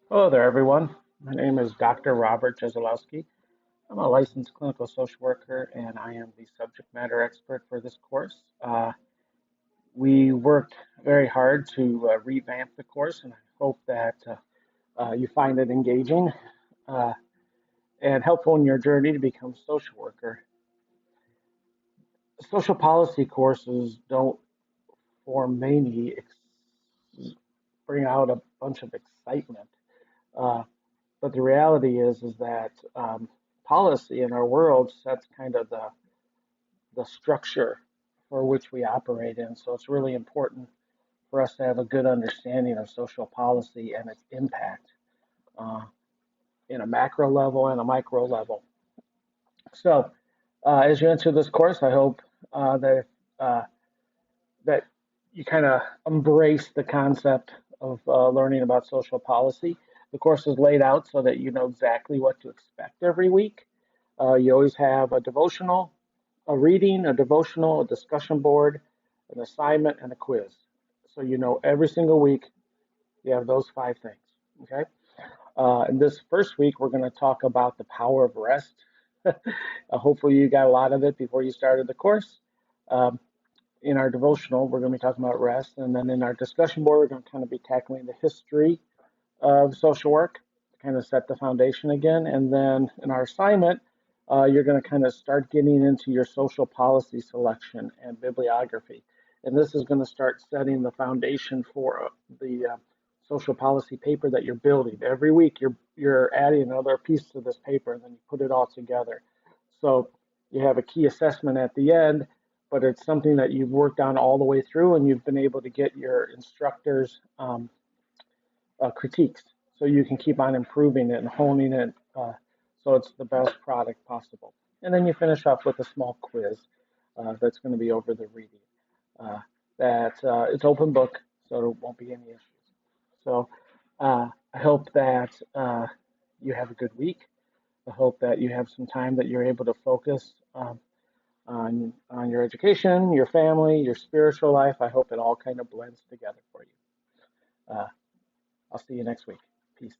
Hello there, everyone. My name is Dr. Robert Jezelowski. I'm a licensed clinical social worker, and I am the subject matter expert for this course. We worked very hard to revamp the course, and I hope that you find it engaging uh, and helpful in your journey to become a social worker. Social policy courses don't, for many, bring out a bunch of excitement. Uh, But the reality is that policy in our world sets kind of the structure for which we operate in. So it's really important for us to have a good understanding of social policy and its impact uh, in a macro level and a micro level. So as you enter this course, I hope uh, that you kind of embrace the concept of learning about social policy. The course is laid out so that you know exactly what to expect every week. You always have a devotional, a reading, a devotional, a discussion board, an assignment, and a quiz. So you know every single week you have those five things. Okay. In this first week, we're going to talk about the power of rest. Hopefully, you got a lot of it before you started the course. Um, in our devotional, we're going to be talking about rest. And then in our discussion board, we're going to kind of be tackling the history of social work to kind of set the foundation again. And then in our assignment, you're going to kind of start getting into your social policy selection and bibliography. And this is going to start setting the foundation for the social policy paper that you're building. Every week, you're adding another piece to this paper, and then you put it all together. So you have a key assessment at the end, but it's something that you've worked on all the way through, and you've been able to get your instructors' critiques, so you can keep on improving it and honing it so it's the best product possible. And then you finish off with a small quiz that's going to be over the reading. Uh, that it's open book, so there won't be any issues. So I hope that you have a good week. I hope that you have some time that you're able to focus on your education, your family, your spiritual life. I hope it all kind of blends together for you. Uh, I'll see you next week. Peace.